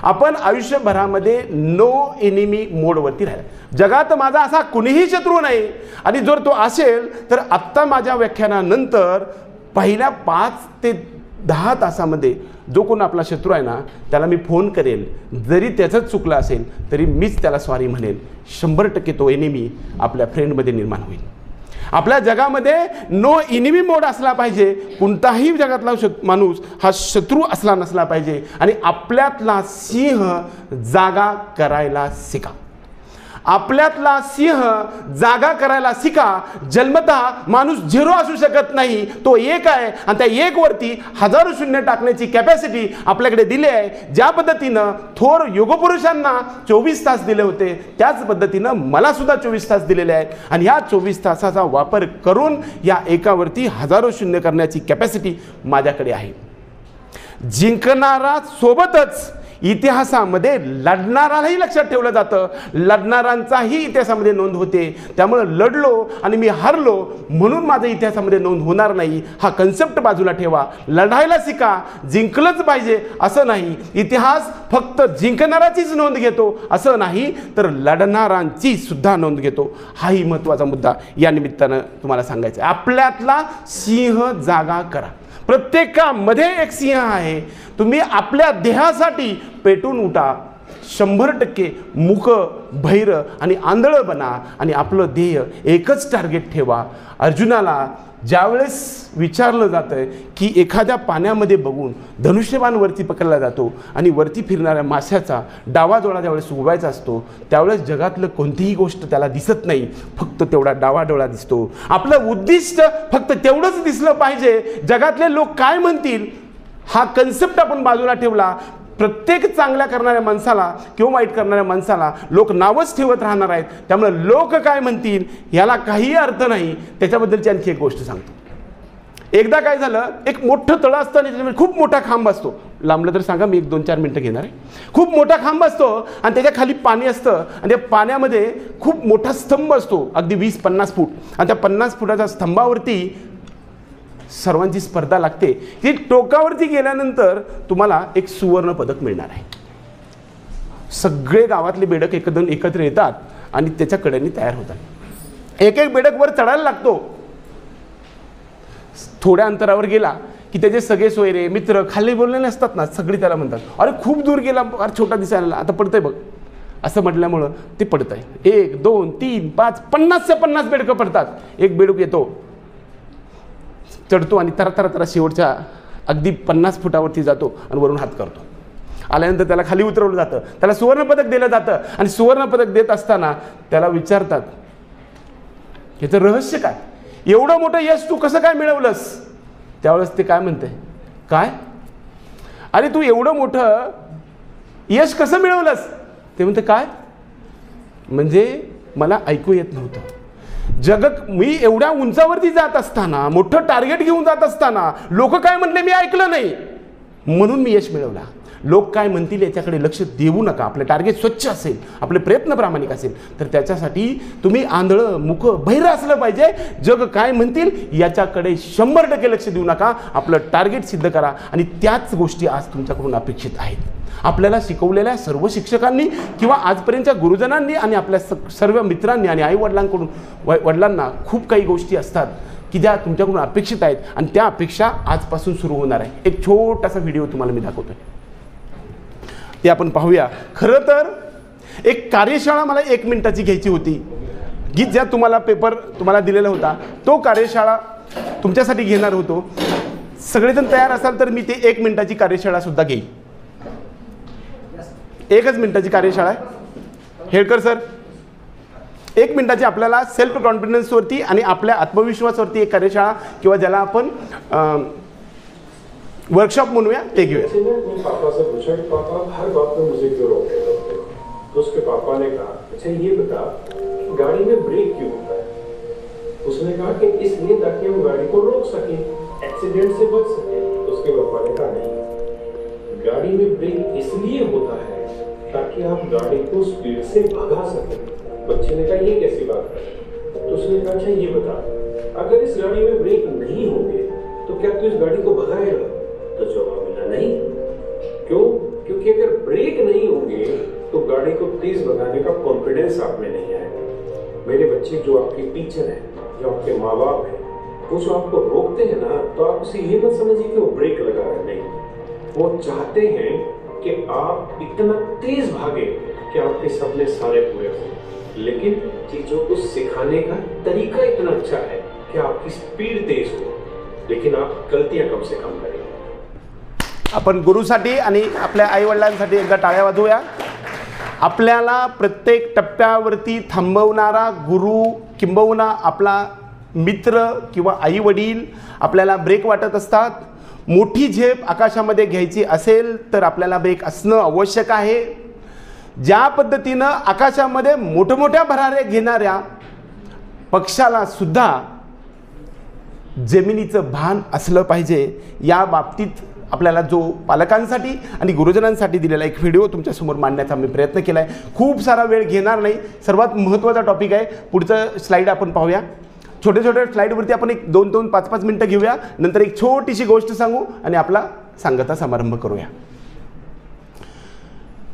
आपण आयुष्यभरामध्ये नो एनिमी मोडवरती राहिला. जगात माझा असा कुणीही शत्रू नाही, आणि जर तो असेल तर आत्ता माझ्या व्याख्यानानंतर पहिल्या 5 ते 10 तासामध्ये जो कोण आपला शत्रू आहे ना त्याला मी फोन करेल. जरी त्याचंच चुकलं असेल तरी मीच त्याला सॉरी म्हणेल. 100% तो एनिमी आपल्या फ्रेंडमध्ये निर्माण होईल. आपल्या जगामध्ये नो एनिमी मोड असला पाहिजे. कोणताही जगातला माणूस हा शत्रू असला नसला पाहिजे. आणि आपल्यातला सिंह जागा करायला शिका. आपल्यातला सिंह जागा करायला शिका. जन्मतः माणूस 0 असू शकत नाही, तो 1 आहे. आणि त्या 1 वरती हजारो शून्य टाकण्याची कॅपॅसिटी आपल्याकडे दिली आहे. ज्या पद्धतीनं थोर युगपुरुषांना 24 तास दिले होते, त्याच पद्धतीनं मला सुद्धा 24 तास दिलेले आहेत. आणि ह्या 24 तासाचा वापर करून या एकावरती हजारो शून्य करण्याची कॅपॅसिटी माझ्याकडे आहे. जिंकणारा सोबतच इतिहासामध्ये लढणारालाही लक्षात ठेवलं जातं. लढणारांचाही इतिहासामध्ये नोंद होते. त्यामुळे लढलो आणि मी हरलो म्हणून माझं इतिहासामध्ये नोंद होणार नाही, हा कन्सेप्ट बाजूला ठेवा. लढायला शिका. जिंकलंच पाहिजे असं नाही. इतिहास फक्त जिंकणाराचीच नोंद घेतो असं नाही, तर लढणारांची सुद्धा नोंद घेतो. हाही महत्त्वाचा मुद्दा या निमित्तानं तुम्हाला सांगायचा आहे. आपल्यातला सिंह जागा करा. प्रत्येकामध्ये एक सिंह आहे. तुम्ही आपल्या देहासाठी पेटून उठा. 100% मूक, बहिर आणि आंधळं बना आणि आपलं ध्येय एकच टार्गेट ठेवा. अर्जुनाला ज्यावेळेस विचारलं जातं की एखाद्या पाण्यामध्ये बघून धनुष्यबाण वरती पकडला जातो आणि वरती फिरणाऱ्या माशाचा डावा डोळा ज्यावेळेस उगवायचा असतो त्यावेळेस जगातलं कोणतीही गोष्ट त्याला दिसत नाही, फक्त तेवढा डावा डोळा दिसतो. आपलं उद्दिष्ट फक्त तेवढंच दिसलं पाहिजे. जगातले लोक काय म्हणतील हा कन्सेप्ट आपण बाजूला ठेवला. प्रत्येक चांगल्या करणाऱ्या माणसाला किंवा वाईट करणाऱ्या माणसाला लोक नावच ठेवत राहणार आहेत. त्यामुळे लोक काय म्हणतील याला काही अर्थ नाही. त्याच्याबद्दलची आणखी एक गोष्ट सांगतो. एकदा काय झालं, एक मोठं तळं असतं आणि त्याच्यामध्ये खूप मोठा खांब असतो. लांबलं तर सांगा, मी 1-2-4 मिनटं घेणार आहे. खूप मोठा खांब असतो आणि त्याच्या खाली पाणी असतं आणि त्या पाण्यामध्ये खूप मोठा स्तंभ असतो, अगदी 20-50 फूट. आणि त्या 50 फुटाच्या स्तंभावरती सर्वांची स्पर्धा लागते की टोकावरती गेल्यानंतर तुम्हाला एक सुवर्ण पदक मिळणार आहे. सगळे गावातले बेडक एकत्र येतात आणि त्याच्या कडेने तयार होतात. एक एक बेडक वर चढायला लागतो. थोड्या अंतरावर गेला की त्याचे सगळे सोयरे मित्र खाली बोललेले असतात ना, सगळे त्याला म्हणतात अरे खूप दूर गेला, अरे छोटा दिसायला, आता पडतंय बघ. असं म्हटल्यामुळं ते पडतंय. 1, 2, 3, 5, 50च्या 50 बेडकं पडतात. एक बेडूक येतो, चढतो आणि तरा शेवटच्या अगदी 50 फुटावरती जातो आणि वरून हात करतो. आल्यानंतर त्याला खाली उतरवलं जातं. त्याला सुवर्णपदक दिलं जातं आणि सुवर्णपदक देत असताना त्याला विचारतात याचं रहस्य काय, एवढं मोठं यश तू कसं काय मिळवलंस. त्यावेळेस ते काय म्हणते, काय अरे तू एवढं मोठं यश कसं मिळवलंस. ते म्हणते काय म्हणजे मला ऐकू येत नव्हतं. मी एवढ्या उंचावरती जात असताना, मोठं टार्गेट घेऊन जात असताना लोक काय म्हणले मी ऐकलं नाही, म्हणून मी यश मिळवला. लोक काय म्हणतील याच्याकडे लक्ष देऊ नका. आपलं टार्गेट स्वच्छ असेल, आपले प्रयत्न प्रामाणिक असेल तर त्याच्यासाठी तुम्ही आंधळं मुक बहिरं असलं पाहिजे. जग काय म्हणतील याच्याकडे 100% लक्ष देऊ नका. आपलं टार्गेट सिद्ध करा आणि त्याच गोष्टी आज तुमच्याकडून अपेक्षित आहेत. आपल्याला शिकवलेल्या सर्व शिक्षकांनी किंवा आजपर्यंतच्या गुरुजनांनी आणि आपल्या सर्व मित्रांनी आणि आईवडिलांकडून वडिलांना खूप काही गोष्टी असतात की ज्या तुमच्याकडून अपेक्षित आहेत आणि त्या अपेक्षा आजपासून सुरू होणार आहे. एक छोटासा व्हिडिओ तुम्हाला मी दाखवतोय, ते आपण पाहूया. खरं तर एक कार्यशाळा मला 1 मिनिटाची घ्यायची होती की ज्या तुम्हाला दिलेला होता तो कार्यशाळा तुमच्यासाठी घेणार होतो. सगळेजण तयार असाल तर मी ते 1 मिनिटाची कार्यशाळा सुद्धा घेईन. 1च मिनिटाची कार्यशाळा आहे. हेळकर सर 1 मिनिटाची आपल्याला सेल्फ कॉन्फिडन्सवरती आणि आपल्या आत्मविश्वासावरती एक कार्यशाळा किंवा ज्याला आपण वर्कशॉप म्हणूया ते घेऊया. पापा से पूछा कि पापा हर बात में मुझे क्यों रोकते हो. तो उसके पापा ने कहा अच्छा ये बता गाड़ी में ब्रेक क्यों होता है. उसने कहा कि इसलिए ताकि हम गाड़ी को रोक सकें, एक्सीडेंट से बच सकें. तो उसके पापा ने कहा नहीं, गाड़ी में ब्रेक इसलिए होता है ताकि आप गाड़ी को स्पीड से भगा सकें. बच्चे ने कहा ये कैसी बात है. तो उसने कहा अच्छा ये बता अगर इस गाड़ी में ब्रेक नहीं होंगे तो क्या तू इस गाड़ी को भगाएगा. तो जवाब मिला नहीं. क्यों? क्योंकि अगर ब्रेक नहीं होंगे तो गाड़ी को तेज भगाने का कॉन्फिडेंस आप में नहीं आएगा। मेरे बच्चे, जो आपके टीचर हैं, जो आपके माँ बाप हैं, वो जो आपको रोकते हैं ना, तो आप उसे ये मत समझिए कि वो ब्रेक लगा रहे हैं, नहीं। वो चाहते हैं कि आप इतना तेज भागे कि आपके सपने सारे पूरे हों, लेकिन चीजों को सिखाने का तरीका इतना अच्छा है कि आपकी स्पीड तेज हो, लेकिन आप गलतियां कम से कम करें। आपण गुरुसाठी आणि आपल्या आईवडिलांसाठी एकदा टाळ्या वाजवूया। आपल्याला प्रत्येक टप्प्यावरती थांबवणारा गुरु किंबहुना आपला मित्र किंवा आई वडील आपल्याला ब्रेक वाटत असतात। मोठी झेप आकाशामध्ये घ्यायची असेल तर आपल्याला ब्रेक असणं आवश्यक आहे। ज्या पद्धतीनं आकाशामध्ये मोठमोठ्या भराऱ्या घेणाऱ्या पक्षाला सुद्धा जमिनीचं भान असलं पाहिजे। या बाबतीत आपल्याला जो पालकांसाठी आणि गुरुजनांसाठी दिलेला एक व्हिडिओ तुमच्यासमोर मांडण्याचा मी प्रयत्न केला आहे। खूप सारा वेळ घेणार नाही, सर्वात महत्त्वाचा टॉपिक आहे। पुढचं स्लाइड आपण पाहूया। छोटे छोटे स्लाइडवरती आपण एक 2-2, 5-5 मिनिटं घेऊया, नंतर एक छोटीशी गोष्ट सांगू आणि आपला सांगता समारंभ करूया।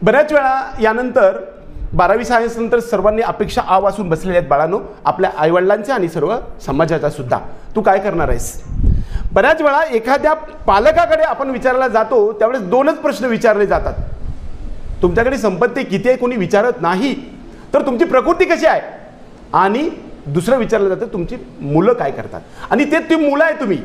बऱ्याच वेळा यानंतर 12वी सायन्स नंतर सर्वांनी अपेक्षा आवासून बसलेल्या आहेत बाळांनो, आपल्या आईवडिलांच्या आणि सर्व समाजाच्या सुद्धा। तू काय करणार आहेस? बऱ्याच वेळा एखाद्या पालकाकडे आपण विचारायला जातो त्यावेळेस 2च प्रश्न विचारले जातात। तुमच्याकडे संपत्ती किती आहे कोणी विचारत नाही, तर तुमची प्रकृती कशी आहे, आणि दुसरं विचारलं जातं तुमची मुलं काय करतात, आणि ते ती मुलं आहे तुम्ही।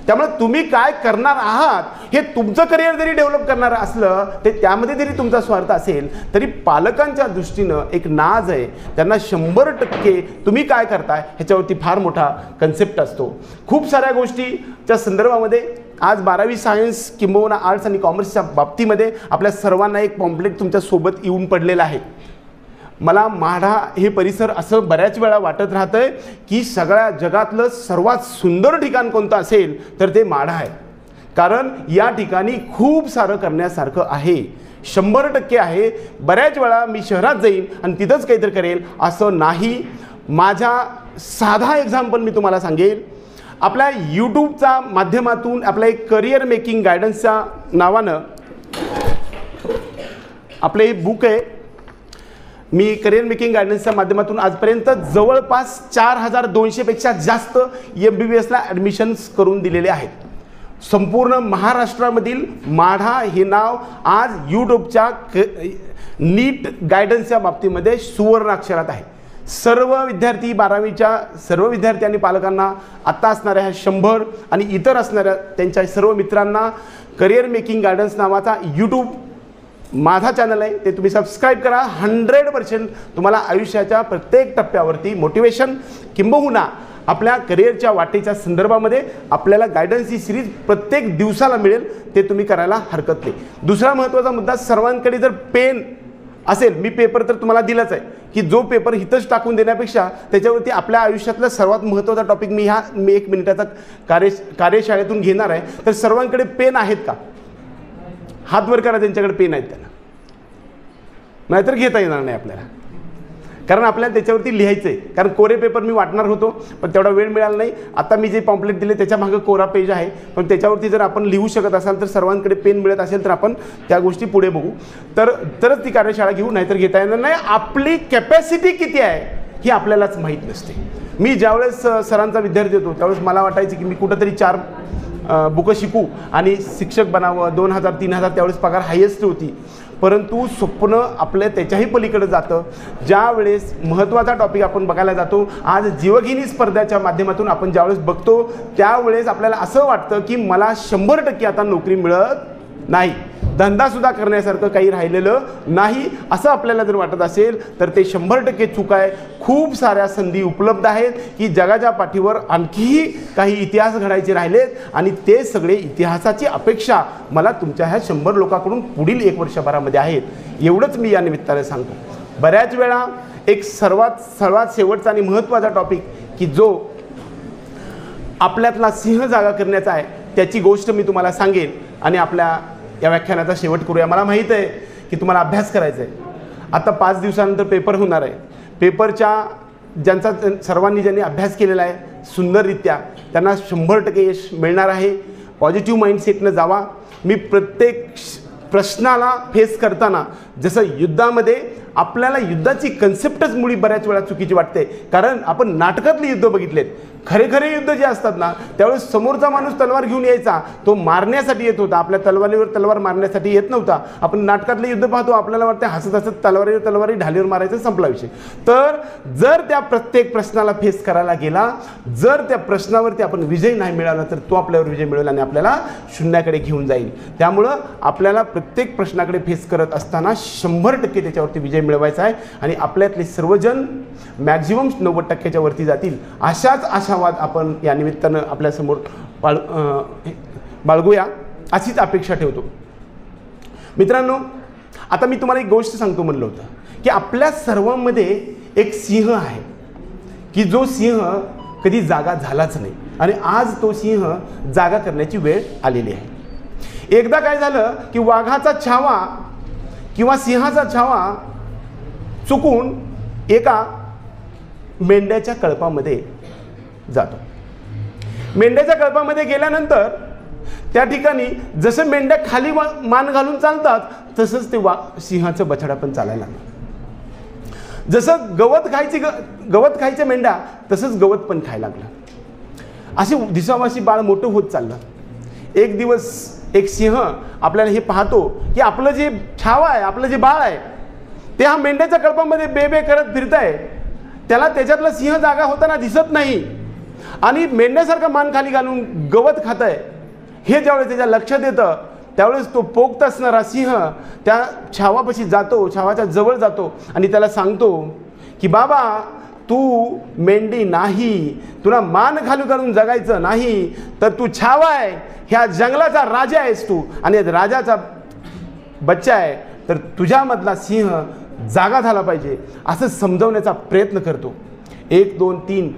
त्यामुळे तुम्ही काय करणार आहात हे तुमचं करिअर जरी डेव्हलप करणार असलं ते त्यामध्ये जरी तुमचा स्वार्थ असेल तरी पालकांच्या दृष्टीनं एक नाज आहे, त्यांना 100% तुम्ही काय करताय ह्याच्यावरती फार मोठा कन्सेप्ट असतो। खूप साऱ्या गोष्टीच्या संदर्भामध्ये आज 12वी सायन्स किंबहुना आर्ट्स आणि कॉमर्सच्या बाबतीमध्ये आपल्या सर्वांना एक पॉम्पलेट तुमच्या सोबत येऊन पडलेलं आहे। मला माढा हे परिसर असं बऱ्याच वेळा वाटत राहतंय की सगळ्या जगातलं सर्वात सुंदर ठिकाण कोणतं असेल तर ते माढा आहे, कारण या ठिकाणी खूप सारं करण्यासारखं आहे, 100% आहे। बऱ्याच वेळा मी शहरात जाईन आणि तिथंच काहीतरी करेल असं नाही। माझा साधा एक्झाम्पल मी तुम्हाला सांगेल। आपल्या यूट्यूबच्या माध्यमातून आपल्या एक करिअर मेकिंग गायडन्सच्या नावानं आपलं एक बुक आहे। मी करिअर मेकिंग गायडन्सच्या माध्यमातून आजपर्यंत जवळपास 4200 पेक्षा जास्त MBBSला ॲडमिशन्स करून दिलेले आहेत। संपूर्ण महाराष्ट्रामधील माढा हे नाव आज यूट्यूबच्या नीट गायडन्सच्या बाबतीमध्ये सुवर्ण अक्षरात आहे। सर्व विद्यार्थी 12वीच्या सर्व विद्यार्थी आणि पालकांना आत्ता असणाऱ्या ह्या 100 आणि इतर असणाऱ्या त्यांच्या सर्व मित्रांना करिअर मेकिंग गायडन्स नावाचा यूट्यूब माझा चॅनल आहे ते तुम्ही सबस्क्राईब करा। 100% तुम्हाला आयुष्याच्या प्रत्येक टप्प्यावरती मोटिवेशन किंबहुना आपल्या करिअरच्या वाटेच्या संदर्भामध्ये आपल्याला गायडन्स ही सिरीज प्रत्येक दिवसाला मिळेल, ते तुम्ही करायला हरकत नाही। दुसरा महत्त्वाचा मुद्दा, सर्वांकडे जर पेन असेल, मी पेपर तर तुम्हाला दिलाच आहे की जो पेपर हितच टाकून देण्यापेक्षा त्याच्यावरती आपल्या आयुष्यातला सर्वात महत्त्वाचा टॉपिक मी 1 मिनिटाचा कार्यशाळेतून घेणार आहे। तर सर्वांकडे पेन आहेत का? हात वर करा त्यांच्याकडे पेन आहेत त्यांना, नाहीतर घेता येणार नाही आपल्याला, कारण आपल्याला त्याच्यावरती लिहायचं आहे। कारण कोरे पेपर मी वाटणार होतो पण तेवढा वेळ मिळाला नाही। आता मी जे पॉम्पलेट दिले त्याच्या मागे कोरा पेज आहे, पण त्याच्यावरती जर आपण लिहू शकत असाल तर सर्वांकडे पेन मिळत असेल तर आपण त्या गोष्टी पुढे बघू, तरच ती कार्यशाळा घेऊ, नाहीतर घेता येणार नाही। आपली कॅपॅसिटी किती आहे ही आपल्यालाच माहीत नसते। मी ज्यावेळेस सरांचा विद्यार्थी होतो त्यावेळेस मला वाटायचं की मी कुठंतरी 4 बुकं शिकू आणि शिक्षक बनावं। 2000-3000 त्यावेळेस पगार हायेस्ट होती, परंतु स्वप्न आपल्या त्याच्याही पलीकडे जातं। ज्या वेळेस महत्त्वाचा टॉपिक आपण बघायला जातो, आज जीवघेणी स्पर्धाच्या माध्यमातून आपण ज्यावेळेस बघतो त्यावेळेस आपल्याला असं वाटतं की मला 100% आता नोकरी मिळत नाही, धंदासुद्धा करण्यासारखं काही राहिलेलं नाही असं आपल्याला जर वाटत असेल तर ते 100% चूक आहे। खूप साऱ्या संधी उपलब्ध आहेत की जगाच्या पाठीवर आणखीही काही इतिहास घडायचे राहिलेत आणि ते सगळे इतिहासाची अपेक्षा मला तुमच्या ह्या 100 लोकांकडून पुढील 1 वर्षभरामध्ये आहेत, एवढंच मी या निमित्ताने सांगतो। बऱ्याच वेळा एक सर्वात शेवटचा आणि महत्त्वाचा टॉपिक की जो आपल्यातला सिंह जागा करण्याचा आहे त्याची गोष्ट मी तुम्हाला सांगेन आणि आपल्या या व्याख्यानाचा शेवट करूया। मला माहीत आहे की तुम्हाला अभ्यास करायचा आहे। आता 5 दिवसानंतर पेपर होणार आहे। पेपरच्या ज्यांनी अभ्यास केलेला आहे सुंदररित्या त्यांना 100% यश मिळणार आहे। पॉझिटिव्ह माइंडसेटनं जावा। मी प्रत्येक प्रश्नाला फेस करताना, जसं युद्धामध्ये आपल्याला युद्धाची कन्सेप्टच मुळी बऱ्याच वेळा चुकीची वाटते, कारण आपण नाटकातले युद्ध बघितलेत. खरे युद्ध जे असतात ना, त्यावेळेस समोरचा माणूस तलवार घेऊन यायचा, तो मारण्यासाठी येत होता, आपल्या तलवारीवर तलवार मारण्यासाठी येत नव्हता. आपण नाटकातले युद्ध पाहतो, आपल्याला वाटते हसत हसत तलवारी ढालीवर मारायचं, संपला विषय. तर जर त्या प्रत्येक प्रश्नाला फेस करायला गेला, जर त्या प्रश्नावरती आपण विजय नाही मिळाला, तर तो आपल्यावर विजय मिळेल आणि आपल्याला शून्याकडे घेऊन जाईल. त्यामुळं आपल्याला प्रत्येक प्रश्नाकडे फेस करत असताना 100% त्याच्यावरती विजय मिळवायचा आहे आणि आपल्यातले सर्वजण मॅक्झिमम 90% वरती जातील, अशाच आशावाद आपण या निमित्तानं आपल्यासमोर बाळगूया, अशीच अपेक्षा ठेवतो. मित्रांनो, आता मी तुम्हाला एक गोष्ट सांगतो म्हणलं होतं की आपल्या सर्वांमध्ये एक सिंह आहे की जो सिंह कधी जागा झालाच नाही आणि आज तो सिंह जागा करण्याची वेळ आलेली आहे. एकदा काय झालं की वाघाचा छावा किंवा सिंहाचा छावा चुकून एका मेंढ्याच्या कळपामध्ये जातो. मेंढ्याच्या कळपामध्ये गेल्यानंतर त्या ठिकाणी जसं मेंढ्या खाली मान घालून चालतात, तसंच ते सिंहाचं बछडा पण चालायला लागलं. जसं गवत खायच्या मेंढ्या तसंच गवत पण खायला लागलं. असे दिसावाशी बाळ मोठं होत चाललं. एक दिवस एक सिंह आपल्याला हे पाहतो की आपलं जे छावा आहे, आपलं जे बाळ आहे, ते हा मेंढ्याच्या कळपामध्ये बे करत फिरत आहे. त्याला त्याच्यातला सिंह जागा होताना दिसत नाही आणि मेंढ्यासारखं मान खाली घालून गवत खात आहे. हे ज्यावेळेस त्याच्या लक्षात येतं, त्यावेळेस तो पोक्त असणारा सिंह त्या छावापाशी जातो, छावाच्या जवळ जातो आणि त्याला सांगतो की बाबा, तू मेंढी नाही, तुला मान घालून जगायचं नाही, तर तू छावा आहे, ह्या जंगलाचा राजा आहेस तू आणि राजाचा बच्चा आहे, तर तुझ्यामधला सिंह जागा झाला पाहिजे, असं समजवण्याचा प्रयत्न करतो. 1 2 3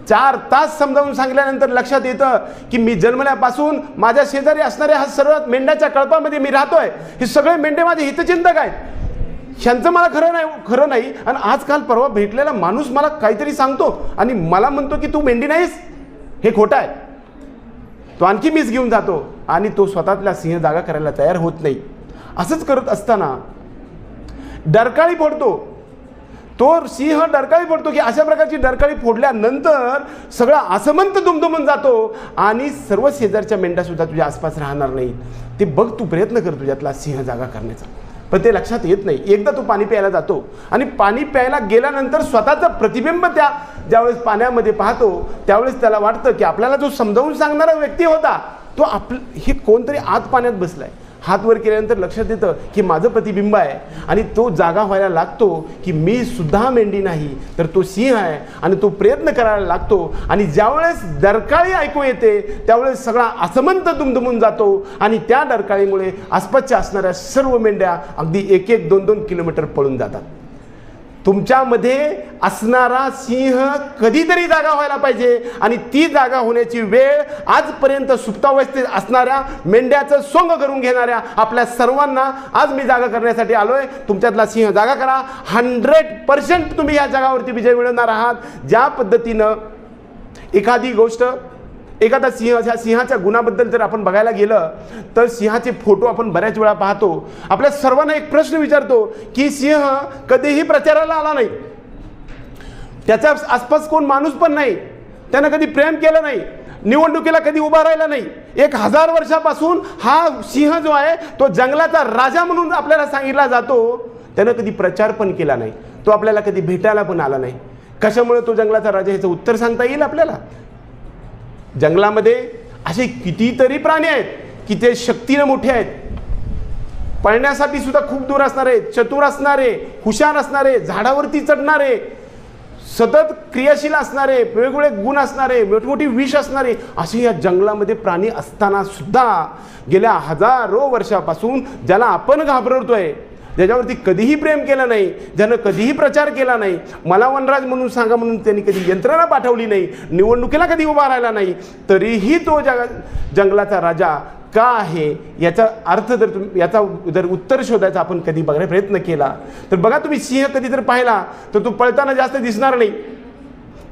4 तास समजावून सांगितल्यानंतर लक्षात येतं की मी जन्मल्यापासून माझ्या शेजारी असणाऱ्या हा सर्वात मेंढ्याच्या कळपामध्ये मी राहतोय. हे सगळे मेंढे माझे हितचिंतक आहेत, ह्यांचं मला खरं नाही आणि आजकाल परवा भेटलेला माणूस मला काहीतरी सांगतो आणि मला म्हणतो की तू मेंढी नाहीस, हे खोटं आहे. तो आणखी मिस घेऊन जातो आणि तो स्वतःतला सिंह जागा करायला तयार होत नाही. असंच करत असताना डरकाळी फोडतो. तो सिंह डरकाळी फोडतो की अशा प्रकारची डरकाळी फोडल्यानंतर सगळा आसमंत दुमदुमून जातो आणि सर्व शेजारच्या मेंढ्यासुद्धा तुझ्या आसपास राहणार नाहीत. ते बघ, तू प्रयत्न कर तुझ्यातला सिंह जागा करण्याचा, पण ते लक्षात येत नाही. एकदा तो पाणी प्यायला जातो आणि पाणी प्यायला गेल्यानंतर स्वतःचं प्रतिबिंब त्या ज्यावेळेस पाण्यामध्ये पाहतो, त्यावेळेस त्याला वाटतं की आपल्याला जो समजावून सांगणारा व्यक्ती होता, तो हे कोणतरी आत पाण्यात बसलाय. हात वर केल्यानंतर लक्षात येतं की माझं प्रतिबिंब आहे आणि तो जागा व्हायला लागतो की मी सुद्धा मेंढी नाही, तर तो सिंह आहे आणि तो प्रयत्न करायला लागतो. आणि ज्यावेळेस डरकाळी ऐकू येते, त्यावेळेस सगळा आसमंत दुमदुमून जातो आणि त्या डरकाळीमुळे आसपासच्या असणाऱ्या सर्व मेंढ्या अगदी 1-1 2-2 किलोमीटर पळून जातात. तुमच्यामध्ये असणारा सिंह कधीतरी जागा व्हायला पाहिजे आणि ती जागा होण्याची वेळ आजपर्यंत सुप्तावस्थेत असणाऱ्या मेंढ्याचं सोंग करून घेणाऱ्या आपल्या सर्वांना आज मी जागा करण्यासाठी आलोय. तुमच्यातला सिंह जागा करा. 100% तुम्ही या जगावरती विजय मिळवणार आहात. ज्या पद्धतीनं एखादी गोष्ट, एखादा सिंह, ह्या सिंहाच्या गुणाबद्दल जर आपण बघायला गेलं तर सिंहाचे फोटो आपण बऱ्याच वेळा पाहतो. आपल्या सर्वांना एक प्रश्न विचारतो की सिंह कधीही प्रचाराला आला नाही, त्याच्या आसपास कोण माणूस पण नाही, त्यानं कधी प्रेम केलं नाही, निवडणुकीला कधी उभा राहिला नाही. 1000 वर्षापासून हा सिंह जो आहे तो जंगलाचा राजा म्हणून आपल्याला सांगितला जातो. त्यानं कधी प्रचार पण केला नाही, तो आपल्याला कधी भेटायला पण आला नाही. कशामुळे तो जंगलाचा राजा, ह्याचं उत्तर सांगता येईल आपल्याला? जंगलामध्ये असे कितीतरी प्राणी आहेत की ते शक्तीने मोठे आहेत, पळण्यासाठी सुद्धा खूप दूर असणारे, चतुर असणारे, हुशार असणारे, झाडावरती चढणारे, सतत क्रियाशील असणारे, वेगवेगळे गुण असणारे, मोठमोठी विष असणारे, असे या जंगलामध्ये प्राणी असताना सुद्धा गेल्या हजारो वर्षापासून ज्याला आपण घाबरतोय, ज्याच्यावरती कधीही प्रेम केलं नाही, ज्यानं कधीही प्रचार केला नाही, मला वनराज म्हणून सांगा म्हणून त्यांनी कधी यंत्रणा पाठवली नाही, निवडणुकीला कधी उभा राहिला नाही, तरीही तो जंगलाचा राजा का आहे याचा अर्थ जर उत्तर शोधायचा आपण कधी बघायला प्रयत्न केला तर बघा, तुम्ही सिंह कधी तर पाहिला तर तो पळताना जास्त दिसणार नाही.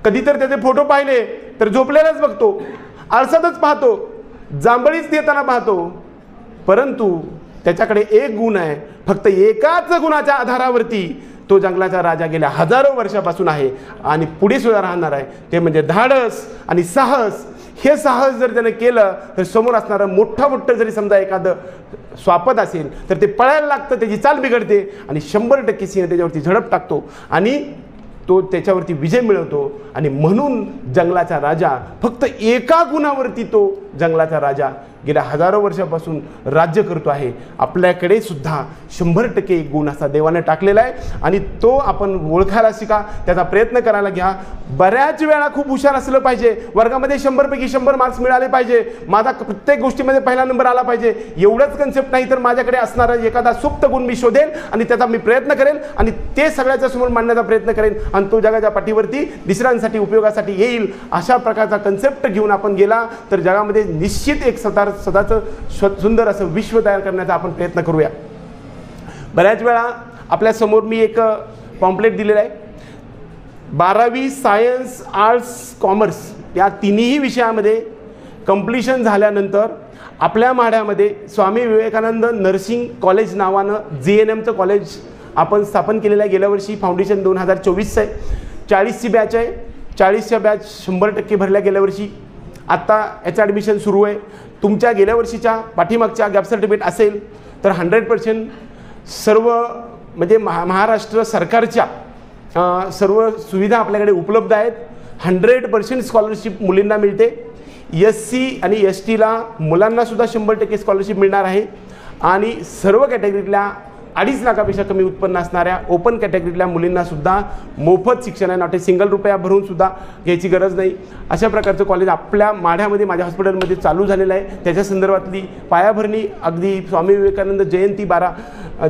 कधी तर त्याचे फोटो पाहिले तर झोपलेलाच बघतो, आळसातच पाहतो, जांभळीच देताना पाहतो. परंतु त्याच्याकडे एक गुण आहे, फक्त एकाच गुणाच्या आधारावरती तो जंगलाचा राजा गेल्या हजारो वर्षापासून आहे आणि पुढे सुद्धा राहणार आहे, ते म्हणजे धाडस आणि साहस. हे साहस जर त्यानं केलं तर समोर असणारं मोठं जरी समजा एखादं स्वापद असेल तर ते पळायला लागतं, त्याची चाल बिघडते आणि 100% सिंह त्याच्यावरती झडप टाकतो आणि तो त्याच्यावरती विजय मिळवतो. आणि म्हणून जंगलाचा राजा फक्त एका गुणावरती तो जंगलाचा राजा गेल्या हजारो वर्षापासून राज्य करतो आहे. आपल्याकडे सुद्धा 100% एक गुण असा देवाने टाकलेला आहे आणि तो आपण ओळखायला शिका, त्याचा प्रयत्न करायला घ्या. बऱ्याच वेळा खूप हुशार असलं पाहिजे, वर्गामध्ये 100 पैकी 100 मार्क्स मिळाले पाहिजे, माझा प्रत्येक गोष्टीमध्ये पहिला नंबर आला पाहिजे, एवढंच कन्सेप्ट नाही तर माझ्याकडे असणारा एखादा सुप्त गुण मी शोधेल आणि त्याचा मी प्रयत्न करेन आणि ते सगळ्याच्या समोर मांडण्याचा प्रयत्न करेन आणि तो जगाच्या पाठीवरती दुसऱ्यांसाठी उपयोगासाठी येईल. अशा प्रकारचा कन्सेप्ट घेऊन आपण गेला तर जगामध्ये निश्चित एक स्वतःचं सुंदर असं विश्व तयार करण्याचा आपण प्रयत्न करूया. बऱ्याच वेळा आपल्यासमोर मी एक पॉम्पलेट दिलेलं आहे. 12वी सायन्स, आर्ट्स, कॉमर्स या तिन्ही विषयामध्ये कंप्लिशन झाल्यानंतर आपल्या माढ्यामध्ये स्वामी विवेकानंद नर्सिंग कॉलेज नावानं JNMचं कॉलेज आपण स्थापन केलेलं आहे. गेल्या वर्षी फाउंडेशन 2024 आहे. 40ची बॅच आहे. 40च्या बॅच 100% भरल्या गेल्या वर्षी. आत्ता याचं ॲडमिशन सुरू आहे. तुमच्या गेल्या वर्षीच्या पाठीमागच्या गॅप सर्टिफिकेट असेल तर 100% सर्व म्हणजे महाराष्ट्र सरकारच्या सर्व सुविधा आपल्याकडे उपलब्ध आहेत. 100% स्कॉलरशिप मुलींना मिळते. SC आणि STला मुलांनासुद्धा 100% स्कॉलरशिप मिळणार आहे आणि सर्व कॅटेगरीतल्या 2.5 लाखापेक्षा कमी उत्पन्न असणाऱ्या ओपन कॅटेगरीतल्या मुलींनासुद्धा मोफत शिक्षण आहे. नॉट सिंगल रुपया भरूनसुद्धा घ्यायची गरज नाही. अशा प्रकारचं कॉलेज आपल्या माढ्यामध्ये माझ्या हॉस्पिटलमध्ये चालू झालेलं आहे. त्याच्या संदर्भातली पायाभरणी अगदी स्वामी विवेकानंद जयंती 12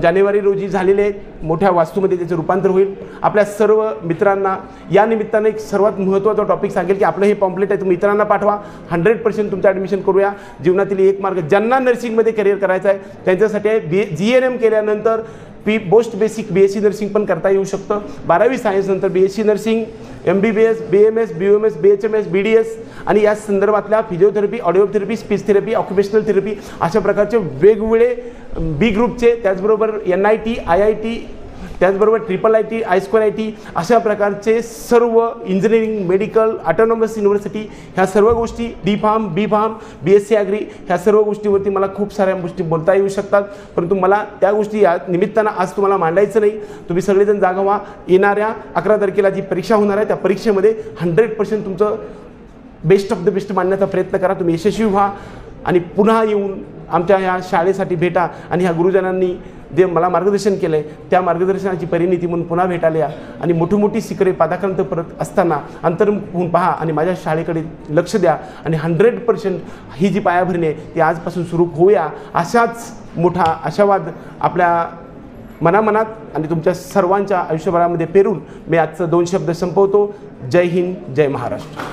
जानेवारी रोजी झालेली आहे. मोठ्या वास्तूमध्ये त्याचं रूपांतर होईल. आपल्या सर्व मित्रांना या निमित्तानं एक सर्वात महत्त्वाचा टॉपिक सांगेल की आपलं हे पॉम्पलेट आहे, तुम्ही मित्रांना पाठवा. 100% तुमचं ॲडमिशन करूया. जीवनातील एक मार्ग ज्यांना नर्सिंगमध्ये करिअर करायचं आहे त्यांच्यासाठी आहे. GNM केल्यानंतर पोस्ट बेसिक BSc नर्सिंग पण करता येऊ शकतं. 12वी सायन्स नंतर BSc nursing, MBBS, BMS, BUMS, BHMS, BDS आणि या संदर्भातल्या physiotherapy, audiotherapy, speech therapy, occupational therapy अशा प्रकारचे वेगवेगळे B ग्रुपचे, त्याचबरोबर NIT, IIT, त्याचबरोबर IIIT, I2IT अशा प्रकारचे सर्व इंजिनिअरिंग, मेडिकल, ऑटोनॉमस युनिव्हर्सिटी ह्या सर्व गोष्टी, D.Pharm, B.Pharm, BSc ॲग्री ह्या सर्व गोष्टीवरती मला खूप साऱ्या गोष्टी बोलता येऊ शकतात. परंतु मला त्या गोष्टी या निमित्तानं आज तुम्हाला मांडायचं नाही. तुम्ही सगळेजण जागा व्हा. येणाऱ्या 11 तारखेला जी परीक्षा होणार आहे त्या परीक्षेमध्ये 100% तुमचं बेस्ट ऑफ द बेस्ट मांडण्याचा प्रयत्न करा. तुम्ही यशस्वी व्हा आणि पुन्हा येऊन आमच्या ह्या शाळेसाठी भेटा आणि ह्या गुरुजनांनी जे मला मार्गदर्शन केलं आहे त्या मार्गदर्शनाची परिणिती म्हणून पुन्हा भेटायला या आणि मोठी शिखरे पादाक्रांत परत असताना अंतर्मुख होऊन पहा आणि माझ्या शाळेकडे लक्ष द्या आणि 100% ही जी पायाभरणी आहे ती आजपासून सुरू होऊया. अशाच मोठा आशावाद आपल्या मनात आणि तुमच्या सर्वांच्या आयुष्यभरामध्ये पेरून मी आजचं 2 शब्द संपवतो. जय हिंद, जय महाराष्ट्र.